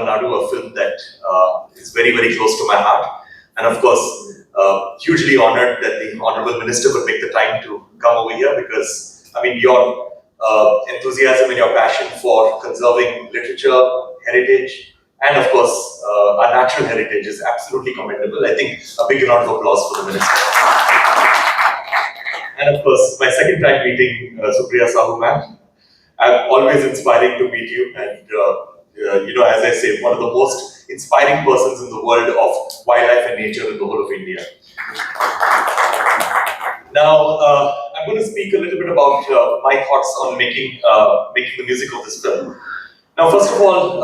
Tamil Nadu, a film that is very, very close to my heart. And of course, hugely honored that the Honorable Minister could make the time to come over here because, I mean, your enthusiasm and your passion for conserving literature, heritage, and of course, our natural heritage is absolutely commendable. I think a big round of applause for the Minister. And of course, my second time meeting Supriya Sahu ma'am. Always inspiring to meet you, and as I say, one of the most inspiring persons in the world of wildlife and nature in the whole of India. Now, I'm going to speak a little bit about my thoughts on making the music of this film. Now, first of all,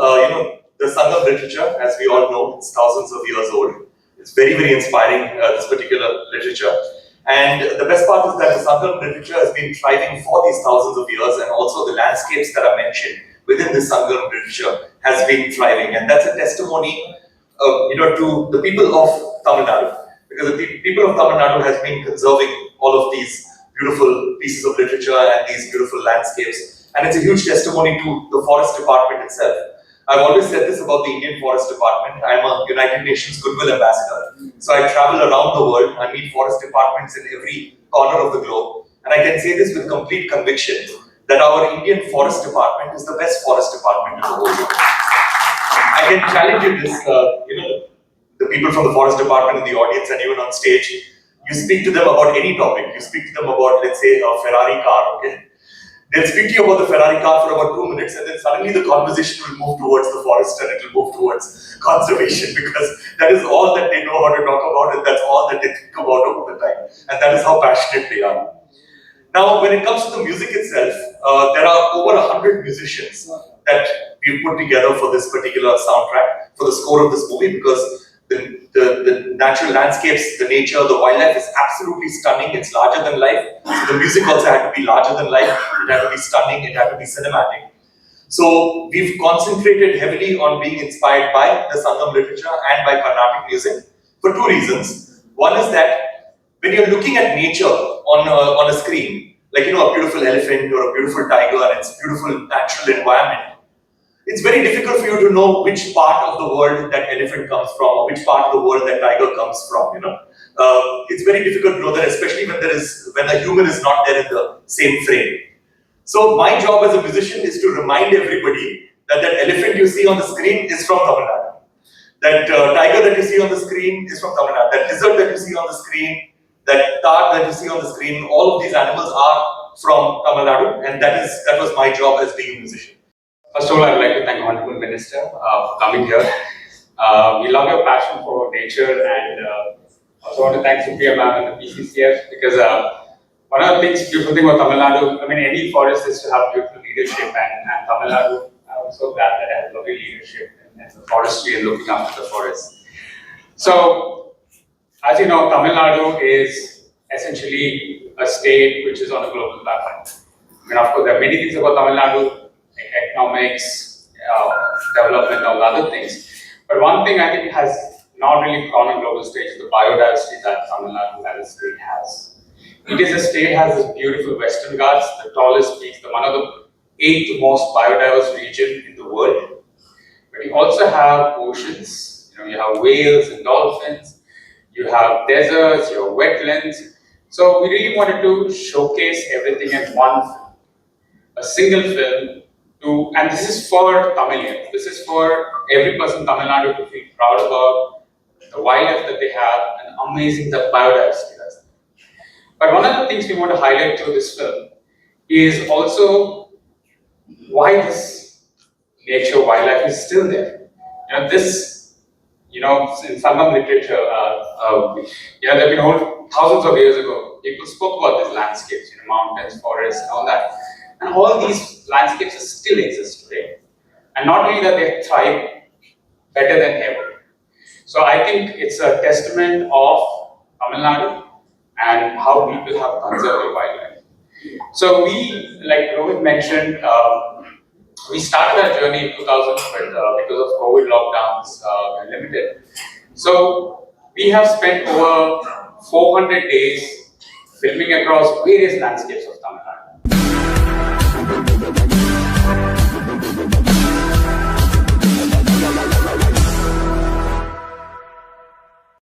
the Sangam literature, as we all know, it's thousands of years old. It's very, very inspiring, this particular literature. And the best part is that the Sangam literature has been thriving for these thousands of years, and also the landscapes that are mentioned within this Sangam literature has been thriving. And that's a testimony, to the people of Tamil Nadu. Because the people of Tamil Nadu has been conserving all of these beautiful pieces of literature and these beautiful landscapes. And it's a huge testimony to the Forest Department itself. I've always said this about the Indian Forest Department. I'm a United Nations Goodwill Ambassador. So I travel around the world. I meet forest departments in every corner of the globe. And I can say this with complete conviction that our Indian Forest Department is the best forest department in the whole world. I can challenge you this, the people from the Forest Department in the audience and even on stage, you speak to them about any topic. You speak to them about, let's say, a Ferrari car, okay? They'll speak to you about the Ferrari car for about 2 minutes, and then suddenly the conversation will move towards the forest and it will move towards conservation, because that is all that they know how to talk about, and that's all that they think about over the time. And that is how passionate they are. Now, when it comes to the music itself, there are over 100 musicians that we've put together for this particular soundtrack, for the score of this movie, because the natural landscapes, the nature, the wildlife is absolutely stunning. It's larger than life. So the music also had to be larger than life. It had to be stunning. It had to be cinematic. So we've concentrated heavily on being inspired by the Sangam literature and by Carnatic music for 2 reasons. One is that when you're looking at nature on a screen, like a beautiful elephant or a beautiful tiger and its beautiful natural environment, it's very difficult for you to know which part of the world that elephant comes from or which part of the world that tiger comes from. It's very difficult to know that, especially when the human is not there in the same frame. So my job as a musician is to remind everybody that elephant you see on the screen is from Tamil Nadu. That tiger that you see on the screen is from Tamil Nadu. That lizard that you see on the screen, that tar that you see on the screen, all of these animals are from Tamil Nadu, and that was my job as being a musician. First of all, I would like to thank Honorable Minister for coming here. We love your passion for nature, and also want to thank Supriya ma'am and the PCCF, because one of the beautiful thing about Tamil Nadu, any forest is to have beautiful leadership, and Tamil Nadu, I'm so glad that I have lovely leadership in the forestry and looking after the forest. So, as you know, Tamil Nadu is essentially a state which is on a global platform. Of course, there are many things about Tamil Nadu, like economics, development, all other things. But one thing I think has not really gone on global stage is the biodiversity that Tamil Nadu as a state has. It is a state has this beautiful Western Ghats, the tallest peaks, one of the 8th most biodiverse region in the world. But you also have oceans, you have whales and dolphins, you have deserts, you have wetlands. So we really wanted to showcase everything in a single film. And this is for Tamilians. This is for every person in Tamil Nadu to feel proud about the wildlife that they have and amazing the biodiversity that's there. But one of the things we want to highlight through this film is also why this nature wildlife is still there. In Sangam literature, they've been old thousands of years ago. People spoke about these landscapes, mountains, forests, and all that. And all these landscapes still exist today. And not only that, they thrive better than ever. So I think it's a testament of Tamil Nadu and how people have conserved their wildlife. So we, like Rohit mentioned, we started our journey in 2000, but because of COVID lockdowns, we were limited. So we have spent over 400 days filming across various landscapes of Tamil Nadu.